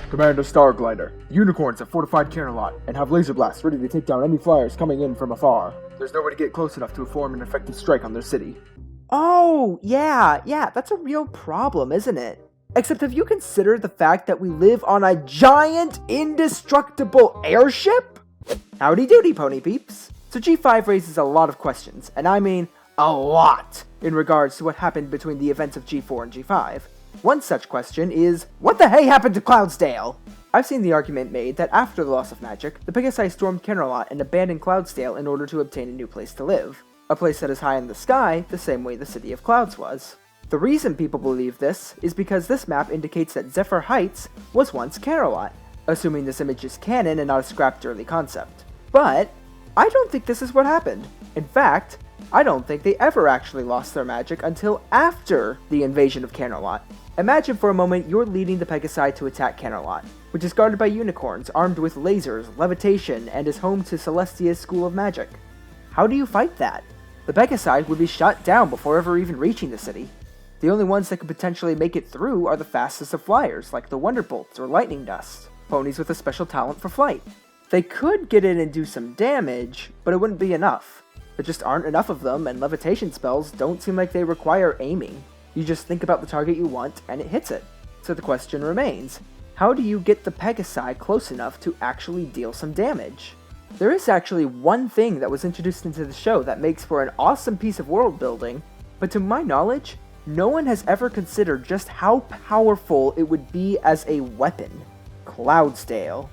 Commander Starglider, unicorns have fortified Camelot and have laser blasts ready to take down any flyers coming in from afar. There's no way to get close enough to form an effective strike on their city. Oh, yeah, that's a real problem, isn't it? Except have you considered the fact that we live on a giant, indestructible airship? Howdy doody, pony peeps. So G5 raises a lot of questions, and I mean a lot, in regards to what happened between the events of G4 and G5. One such question is, what the hey happened to Cloudsdale? I've seen the argument made that after the loss of magic, the Pegasi stormed Camelot and abandoned Cloudsdale in order to obtain a new place to live. A place that is high in the sky, the same way the City of Clouds was. The reason people believe this is because this map indicates that Zephyr Heights was once Camelot, assuming this image is canon and not a scrapped early concept. But I don't think this is what happened. In fact, I don't think they ever actually lost their magic until after the invasion of Camelot. Imagine for a moment you're leading the Pegasi to attack Camelot, which is guarded by unicorns armed with lasers, levitation, and is home to Celestia's School of Magic. How do you fight that? The Pegasi would be shot down before ever even reaching the city. The only ones that could potentially make it through are the fastest of flyers, like the Wonderbolts or Lightning Dust, ponies with a special talent for flight. They could get in and do some damage, but it wouldn't be enough. There just aren't enough of them, and levitation spells don't seem like they require aiming. You just think about the target you want, and it hits it. So the question remains, how do you get the Pegasi close enough to actually deal some damage? There is actually one thing that was introduced into the show that makes for an awesome piece of world building, but to my knowledge, no one has ever considered just how powerful it would be as a weapon. Cloudsdale.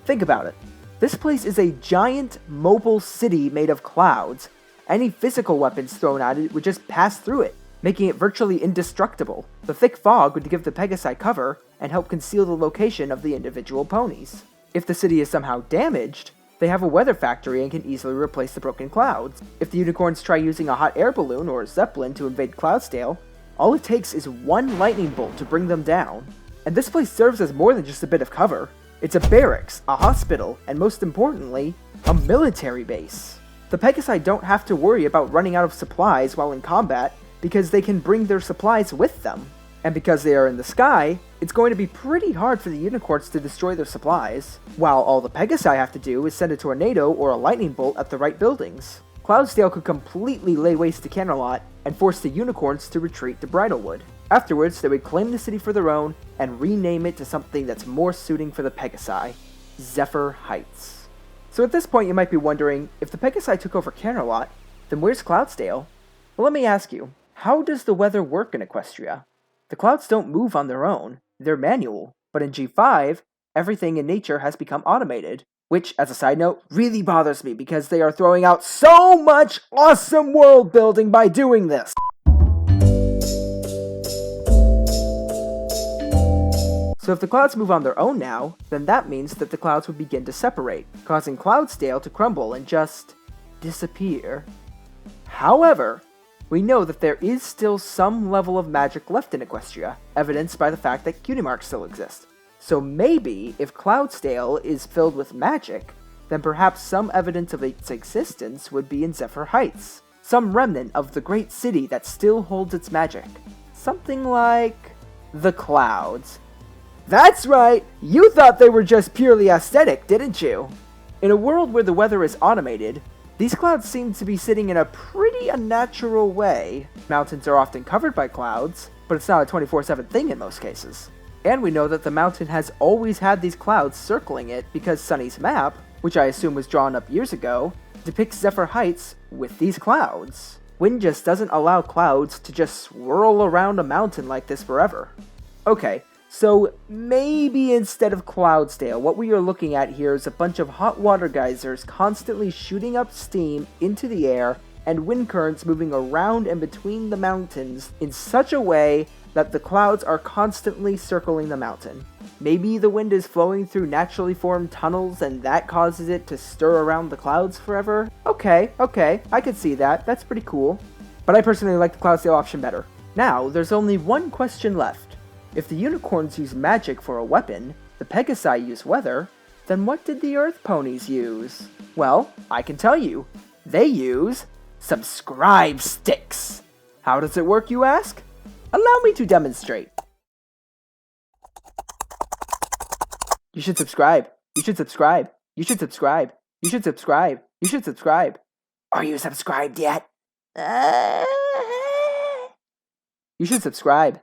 Think about it. This place is a giant, mobile city made of clouds. Any physical weapons thrown at it would just pass through it, making it virtually indestructible. The thick fog would give the Pegasi cover and help conceal the location of the individual ponies. If the city is somehow damaged, they have a weather factory and can easily replace the broken clouds. If the unicorns try using a hot air balloon or a zeppelin to invade Cloudsdale, all it takes is one lightning bolt to bring them down. And this place serves as more than just a bit of cover. It's a barracks, a hospital, and most importantly, a military base. The Pegasi don't have to worry about running out of supplies while in combat, because they can bring their supplies with them. And because they are in the sky, it's going to be pretty hard for the unicorns to destroy their supplies, while all the Pegasi have to do is send a tornado or a lightning bolt at the right buildings. Cloudsdale could completely lay waste to Camelot and force the unicorns to retreat to Bridlewood. Afterwards, they would claim the city for their own and rename it to something that's more suiting for the Pegasi, Zephyr Heights. So at this point you might be wondering, if the Pegasi took over Camelot, then where's Cloudsdale? Well, let me ask you, how does the weather work in Equestria? The clouds don't move on their own, they're manual, but in G5, everything in nature has become automated, which, as a side note, really bothers me because they are throwing out so much awesome world building by doing this! So if the clouds move on their own now, then that means that the clouds would begin to separate, causing Cloudsdale to crumble and just disappear. However, we know that there is still some level of magic left in Equestria, evidenced by the fact that cutie marks still exist. So maybe, if Cloudsdale is filled with magic, then perhaps some evidence of its existence would be in Zephyr Heights, some remnant of the great city that still holds its magic. Something like the clouds. That's right, you thought they were just purely aesthetic, didn't you? In a world where the weather is automated, these clouds seem to be sitting in a pretty unnatural way. Mountains are often covered by clouds, but it's not a 24/7 thing in most cases. And we know that the mountain has always had these clouds circling it because Sunny's map, which I assume was drawn up years ago, depicts Zephyr Heights with these clouds. Wind just doesn't allow clouds to just swirl around a mountain like this forever. Okay, so maybe instead of Cloudsdale, what we are looking at here is a bunch of hot water geysers constantly shooting up steam into the air and wind currents moving around and between the mountains in such a way that the clouds are constantly circling the mountain. Maybe the wind is flowing through naturally formed tunnels and that causes it to stir around the clouds forever? Okay, I could see that. That's pretty cool. But I personally like the Cloudsdale option better. Now, there's only one question left. If the unicorns use magic for a weapon, the Pegasi use weather, then what did the Earth ponies use? Well, I can tell you. They use subscribe sticks. How does it work, you ask? Allow me to demonstrate. You should subscribe. You should subscribe. You should subscribe. You should subscribe. You should subscribe. Are you subscribed yet? You should subscribe.